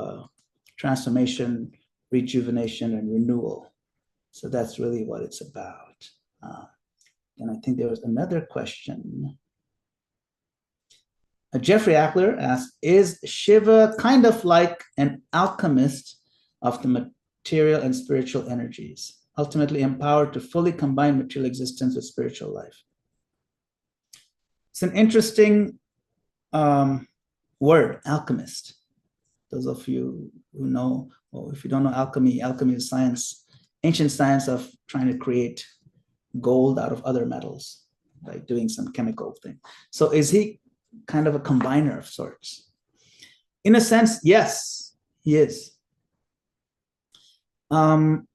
transformation, rejuvenation, and renewal. So that's really what it's about. And I think there was another question. Jeffrey Ackler asked, is Shiva kind of like an alchemist of the material and spiritual energies, ultimately empowered to fully combine material existence with spiritual life? It's an interesting word, alchemist. Those of you who know, or if you don't know alchemy, alchemy is science, ancient science of trying to create gold out of other metals by doing some chemical thing. So is he kind of a combiner of sorts? In a sense, yes, he is. An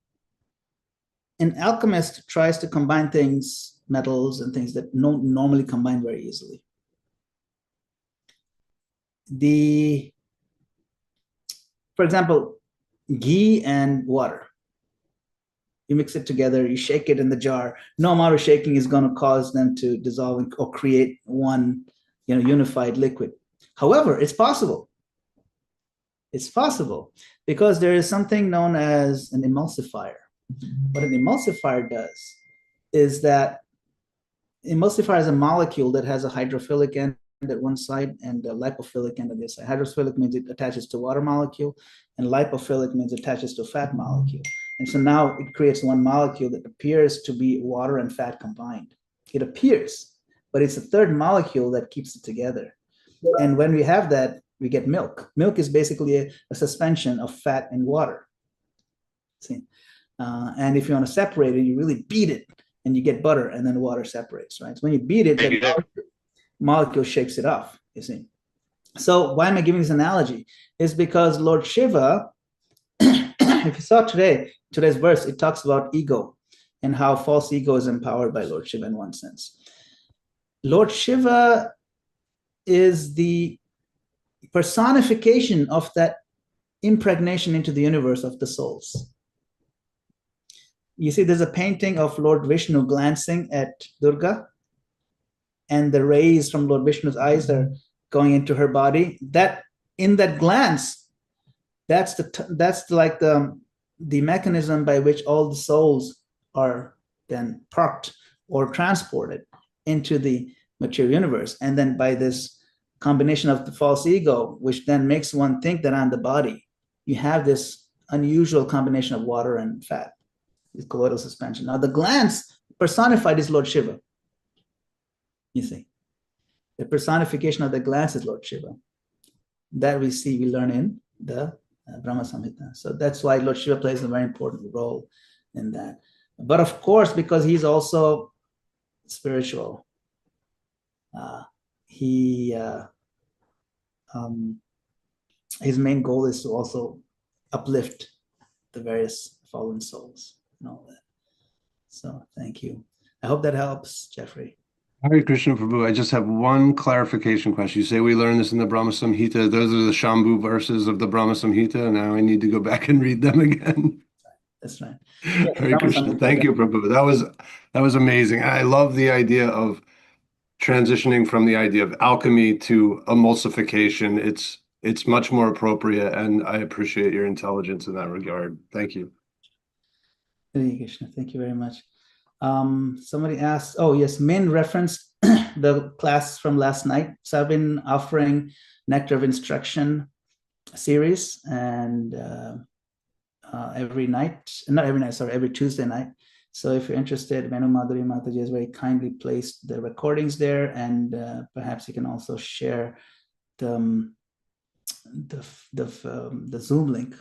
alchemist tries to combine things, metals and things that don't normally combine very easily. For example, ghee and water. You mix it together, you shake it in the jar. No amount of shaking is going to cause them to dissolve or create one, unified liquid. However, it's possible. It's possible because there is something known as an emulsifier. What an emulsifier does is that emulsifier is a molecule that has a hydrophilic end at one side and a lipophilic end on the other side. Hydrophilic means it attaches to water molecule, and lipophilic means it attaches to fat molecule. And so now it creates one molecule that appears to be water and fat combined. It appears, but it's a third molecule that keeps it together. And when we have that, we get milk. Milk is basically a suspension of fat and water. See? And if you want to separate it, you really beat it and you get butter, and then the water separates, right? So when you beat it, the molecule shakes it off, you see. So why am I giving this analogy? Is because Lord Shiva, if you saw today's verse, it talks about ego and how false ego is empowered by Lord Shiva in one sense. Lord Shiva is the personification of that impregnation into the universe of the souls. You see, there's a painting of Lord Vishnu glancing at Durga, and the rays from Lord Vishnu's eyes are going into her body. That in that glance, that's like the mechanism by which all the souls are then parked or transported into the material universe. And then by this combination of the false ego, which then makes one think that I'm the body, you have this unusual combination of water and fat, this colloidal suspension. Now the glance personified is Lord Shiva. You see, the personification of the glance is Lord Shiva. That we learn in the Brahma Samhita. So that's why Lord Shiva plays a very important role in that. But of course, because he's also spiritual, his main goal is to also uplift the various fallen souls and all that. So thank you. I hope that helps, Jeffrey. Hare Krishna, Prabhu. I just have one clarification question. You say we learn this in the Brahma Samhita. Those are the Shambhu verses of the Brahma Samhita. Now I need to go back and read them again. That's right. Hare Krishna. Thank you, Prabhu. That was amazing. I love the idea of transitioning from the idea of alchemy to emulsification. It's much more appropriate, and I appreciate your intelligence in that regard. Thank you. Hare Krishna. Thank you very much. Somebody asked, oh yes, Min referenced the class from last night. So I've been offering Nectar of Instruction series, and every Tuesday night. So if you're interested, Menu Madhuri Mataji has very kindly placed the recordings there, and perhaps you can also share the Zoom link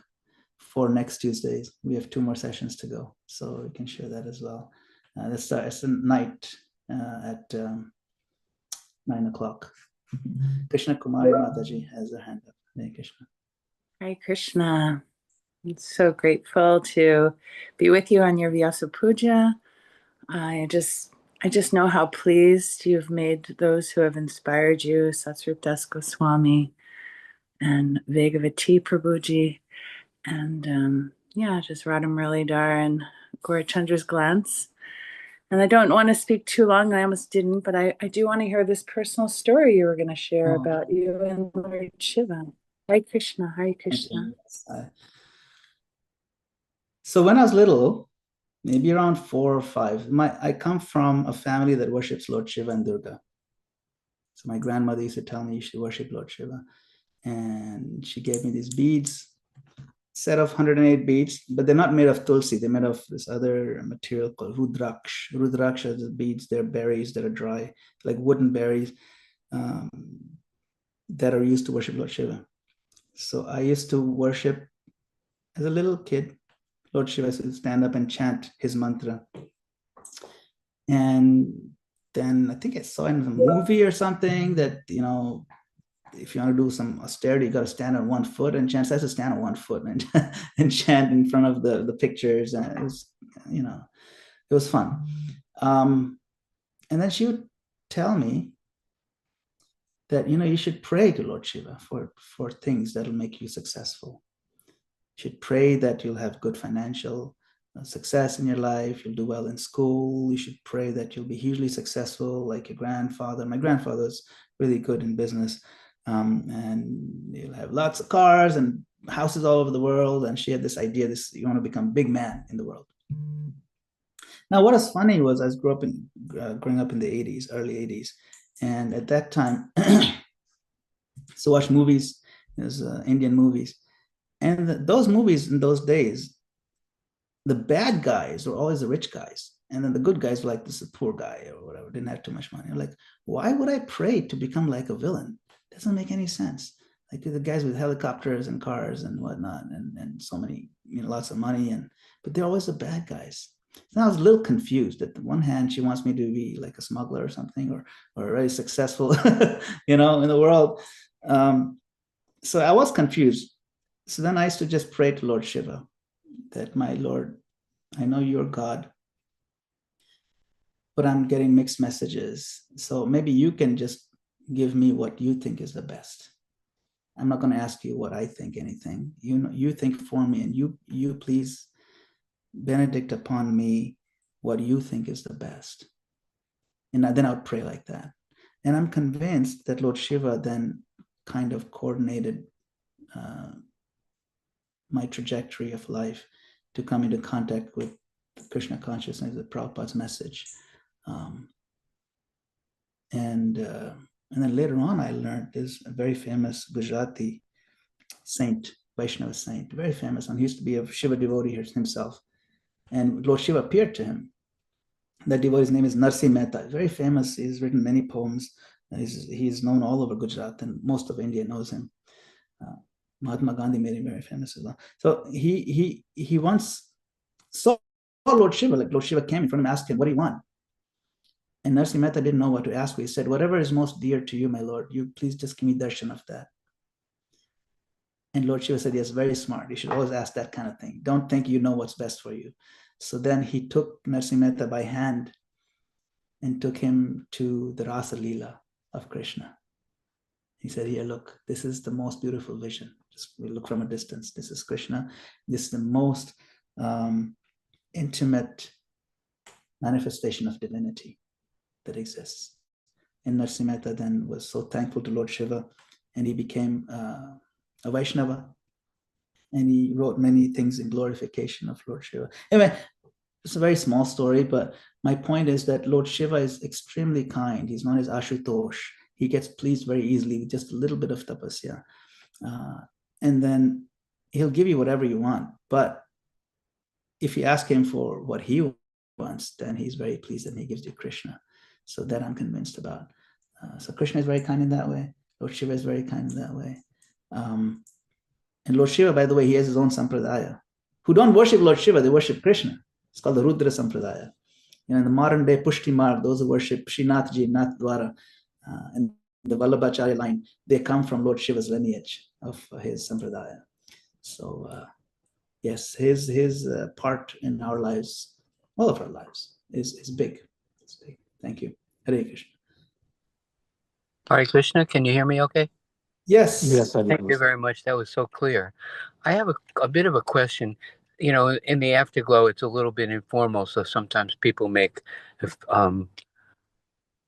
for next Tuesdays. We have 2 more sessions to go, so we can share that as well. It's a night at 9 o'clock. Krishna Kumari Mataji has her hand up. Hare Krishna. Hare Krishna. I'm so grateful to be with you on your Vyasa Puja. I just know how pleased you've made those who have inspired you, Satsrup Das Goswami and Vegavati Prabhuji, and just Radha Muralidhar and Gaurachandra's glance. And I don't want to speak too long, I almost didn't, but I do want to hear this personal story you were going to share about you and Lord Shiva. Hare Krishna, Hare Krishna. So when I was little, maybe around 4 or 5, I come from a family that worships Lord Shiva and Durga. So my grandmother used to tell me you should worship Lord Shiva. And she gave me these beads, set of 108 beads, but they're not made of tulsi. They're made of this other material called rudraksh. Rudraksh are the beads. They're berries that are dry, like wooden berries that are used to worship Lord Shiva. So I used to worship as a little kid. Lord Shiva used to stand up and chant his mantra. And then I think I saw in a movie or something that, if you want to do some austerity, you got to stand on 1 foot and chant. So I had to stand on 1 foot and chant in front of the pictures. And it was, it was fun. And then she would tell me that, you should pray to Lord Shiva for things that'll make you successful. You should pray that you'll have good financial success in your life. You'll do well in school. You should pray that you'll be hugely successful like your grandfather. My grandfather's really good in business. And you'll have lots of cars and houses all over the world. And she had this idea, you want to become a big man in the world. Now, what was funny was I was growing up in the 80s, early 80s. And at that time, so watch movies, there's Indian movies. And those movies in those days, the bad guys were always the rich guys. And then the good guys were like, this is a poor guy or whatever, didn't have too much money. Like, why would I pray to become like a villain? Doesn't make any sense. Like the guys with helicopters and cars and whatnot, and so many, lots of money, but they're always the bad guys. So I was a little confused. At the one hand, she wants me to be like a smuggler or something, or very successful, in the world. So I was confused. So then I used to just pray to Lord Shiva that, my Lord, I know you're God, but I'm getting mixed messages. So maybe you can just give me what you think is the best. I'm not going to ask you what I think anything. You think for me, and you please benedict upon me what you think is the best. And then I would pray like that. And I'm convinced that Lord Shiva then kind of coordinated my trajectory of life to come into contact with Krishna consciousness, the Prabhupada's message. And then later on, I learned there's a very famous Gujarati saint, Vaishnava saint, very famous one. He used to be a Shiva devotee himself. And Lord Shiva appeared to him. That devotee's name is Narsi Mehta. Very famous. He's written many poems. He's known all over Gujarat, and most of India knows him. Mahatma Gandhi made him very famous as well. So he once saw Lord Shiva. Like Lord Shiva came in front of him, asked him, what do you want? And Narsi Mehta didn't know what to ask. He said, whatever is most dear to you, my Lord, you please just give me darshan of that. And Lord Shiva said, yes, very smart. You should always ask that kind of thing. Don't think you know what's best for you. So then he took Narsi Mehta by hand and took him to the Rasa Leela of Krishna. He said, here, look, this is the most beautiful vision. Just we look from a distance. This is Krishna. This is the most intimate manifestation of divinity that exists. And Narsi Mehta then was so thankful to Lord Shiva, and he became a Vaishnava, and he wrote many things in glorification of Lord Shiva. Anyway, it's a very small story, but my point is that Lord Shiva is extremely kind. He's known as Ashutosh. He gets pleased very easily with just a little bit of tapasya. And then he'll give you whatever you want. But if you ask him for what he wants, then he's very pleased and he gives you Krishna. So that I'm convinced about. So Krishna is very kind in that way. Lord Shiva is very kind in that way. And Lord Shiva, by the way, he has his own sampradaya. Who don't worship Lord Shiva, they worship Krishna. It's called the Rudra Sampradaya. You know, in the modern day Pushti Marg, those who worship Srinathji, Nath Dwara, and the Vallabhacharya line, they come from Lord Shiva's lineage of his sampradaya. So yes, his part in our lives, all of our lives, is big. It's big. Thank you. Hare Krishna. Hare Krishna, can you hear me okay? Yes. Yes, I Thank you very much. That was so clear. I have a bit of a question. You know, in the afterglow, it's a little bit informal, so sometimes people make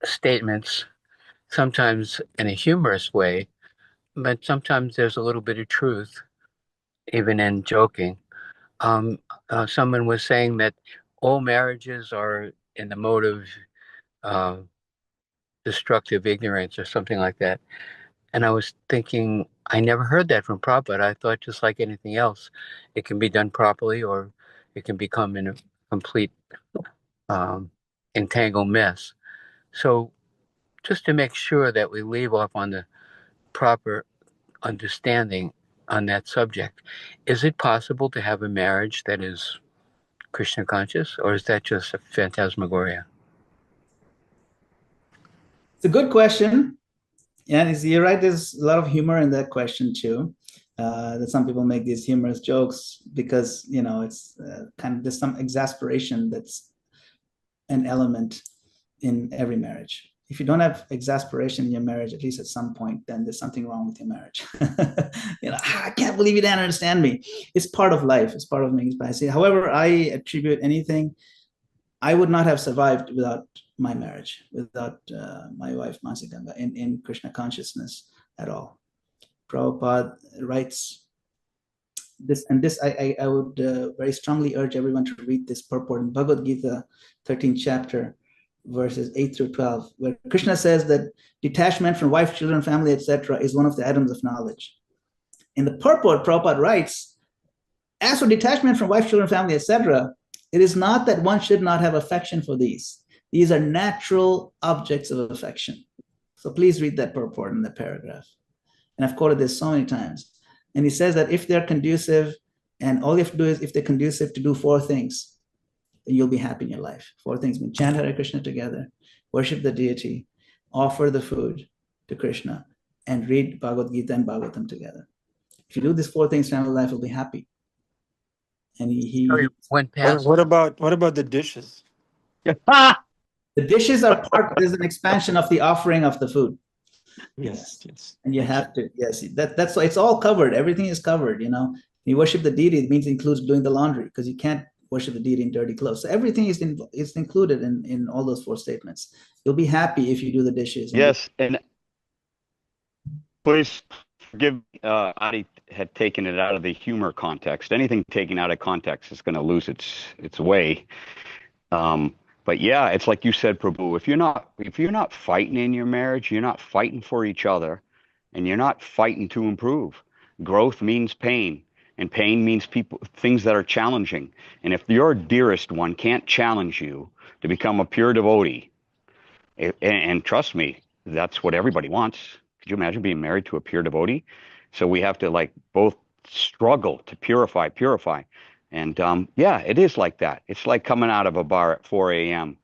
statements, sometimes in a humorous way, but sometimes there's a little bit of truth, even in joking. Someone was saying that all marriages are in the mode of destructive ignorance or something like that. And I was thinking, I never heard that from Prabhupada. I thought just like anything else, it can be done properly or it can become in a complete entangled mess. So just to make sure that we leave off on the proper understanding on that subject, is it possible to have a marriage that is Krishna conscious, or is that just a phantasmagoria? It's a good question. And you're right, there's a lot of humor in that question too. That some people make these humorous jokes because, you know, it's kind of, there's some exasperation that's an element in every marriage. If you don't have exasperation in your marriage, at least at some point, then there's something wrong with your marriage. You know, I can't believe you didn't understand me. It's part of life. It's part of being spicy. However, I attribute anything, I would not have survived without my marriage, without my wife, Mansi Ganga, in Krishna consciousness at all. Prabhupada writes this, and this I would very strongly urge everyone to read this purport in Bhagavad Gita, 13th chapter, verses 8 through 12, where Krishna says that detachment from wife, children, family, etc. is one of the items of knowledge. In the purport, Prabhupada writes, as for detachment from wife, children, family, etc., it is not that one should not have affection for these. These are natural objects of affection. So please read that purport in the paragraph. And I've quoted this so many times. And he says that if they're conducive, and all you have to do is, if they're conducive to do 4 things, then you'll be happy in your life. 4 things mean chant Hare Krishna together, worship the deity, offer the food to Krishna, and read Bhagavad Gita and Bhagavatam together. If you do these 4 things, family life will be happy. And he went past. What about the dishes? the dishes are part, there's an expansion of the offering of the food. Yes. And you have to, yes, that's why it's all covered. Everything is covered, you know. You worship the deity, it means it includes doing the laundry, because you can't worship the deity in dirty clothes. So everything is included in all those 4 statements. You'll be happy if you do the dishes. Yes, and please forgive Adi had taken it out of the humor context. Anything taken out of context is going to lose its way. But yeah, it's like you said, Prabhu, if you're not fighting in your marriage, you're not fighting for each other, and you're not fighting to improve. Growth means pain, and pain means things that are challenging. And if your dearest one can't challenge you to become a pure devotee, and trust me, that's what everybody wants. Could you imagine being married to a pure devotee? So we have to like both struggle to purify. And yeah, it is like that. It's like coming out of a bar at 4 a.m.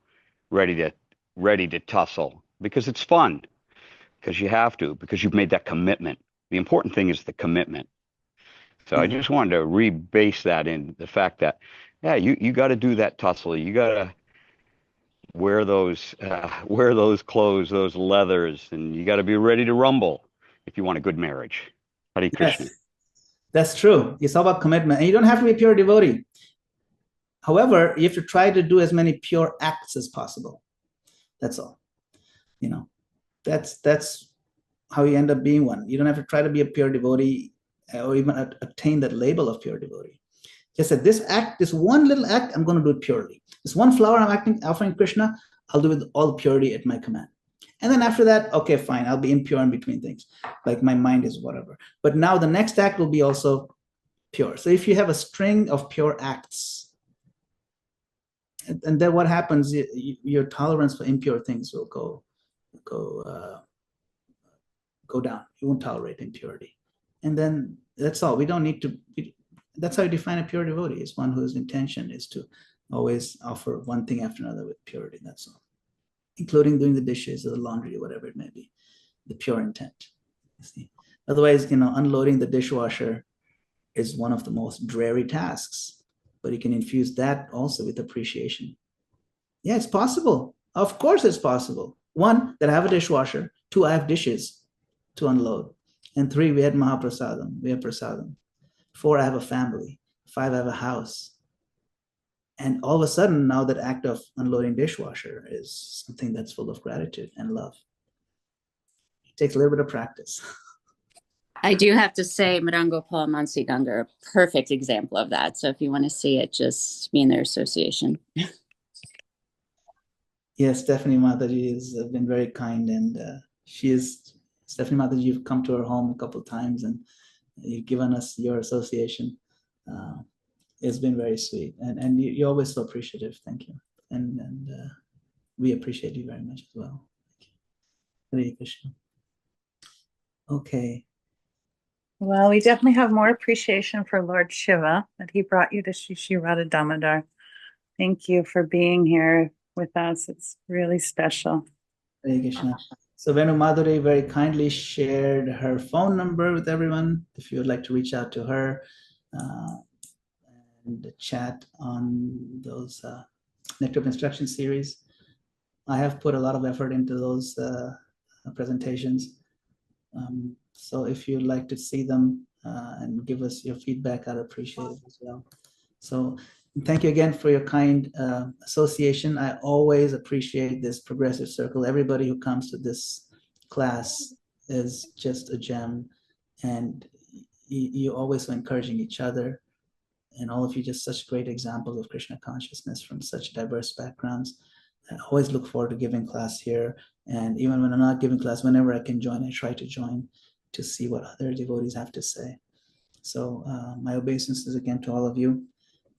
ready to tussle, because it's fun, because you have to, because you've made that commitment. The important thing is the commitment. So I just wanted to rebase that in the fact that, yeah, you got to do that tussle. You got to wear those clothes, those leathers, and you got to be ready to rumble if you want a good marriage. Hare Krishna. Yes, that's true. It's all about commitment, and you don't have to be a pure devotee. However, you have to try to do as many pure acts as possible. That's all. You know, that's how you end up being one. You don't have to try to be a pure devotee or even attain that label of pure devotee. Just that this act, this one little act, I'm going to do it purely. This one flower I'm offering Krishna, I'll do it with all purity at my command. And then after that, okay, fine, I'll be impure in between things. Like my mind is whatever. But now the next act will be also pure. So if you have a string of pure acts, and then what happens, your tolerance for impure things will go down. You won't tolerate impurity. And then that's all. We don't need to, that's how you define a pure devotee, is one whose intention is to always offer one thing after another with purity. That's all, including doing the dishes or the laundry or whatever it may be, the pure intent. You see? Otherwise, unloading the dishwasher is one of the most dreary tasks, but you can infuse that also with appreciation. Yeah, it's possible. Of course it's possible. One, that I have a dishwasher. Two, I have dishes to unload. And three, we had Mahaprasadam. We have Prasadam. Four, I have a family. Five, I have a house. And all of a sudden, now that act of unloading dishwasher is something that's full of gratitude and love. It takes a little bit of practice. I do have to say, Madana-gopāla and Mansi Ganga are a perfect example of that. So if you want to see it, just be in their association. Yes, Stephanie Mataji has been very kind, and Stephanie Mataji, you've come to our home a couple of times and you've given us your association. It's been very sweet, and you're always so appreciative. Thank you. And we appreciate you very much as well. Thank you. Hare Krishna. Okay. Well, we definitely have more appreciation for Lord Shiva, that he brought you to Shri Radha Damodar. Thank you for being here with us. It's really special. Hare Krishna. So Venu Madhuri very kindly shared her phone number with everyone if you would like to reach out to her and chat on those Nectar of Instruction series. I have put a lot of effort into those presentations. So if you'd like to see them and give us your feedback, I'd appreciate it as well. So thank you again for your kind association. I always appreciate this progressive circle. Everybody who comes to this class is just a gem, and you always are encouraging each other, and all of you just such great examples of Krishna consciousness from such diverse backgrounds. I always look forward to giving class here, and even when I'm not giving class, whenever I can join, I try to join to see what other devotees have to say. So my obeisances again to all of you,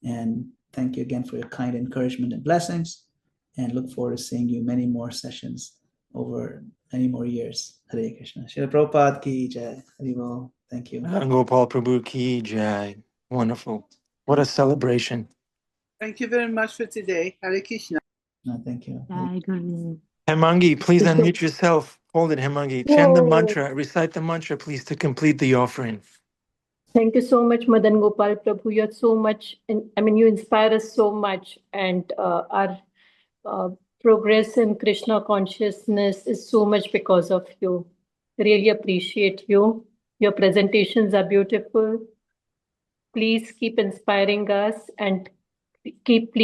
and thank you again for your kind encouragement and blessings, and look forward to seeing you many more sessions over many more years. Hare Krishna. Srila Prabhupada ki jai. Haribol. Thank you. Gopal Prabhu ki jai. Wonderful. What a celebration. Thank you very much for today. Hare Krishna. No, thank you. Hemangi, please unmute yourself. Hold it, Hemangi. Chant the mantra. Recite the mantra, please, to complete the offering. Thank you so much, Madana-gopāla Prabhu. You're so much, you inspire us so much, and our progress in Krishna consciousness is so much because of you. Really appreciate you. Your presentations are beautiful. Please keep inspiring us, and please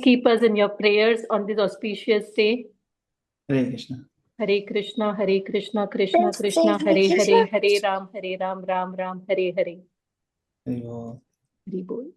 keep us in your prayers on this auspicious day. Hare Krishna. Hare Krishna, Hare Krishna, Krishna Krishna, Hare Hare, Hare Ram, Ram Ram, Hare Hare. Haribol. Hare Bol.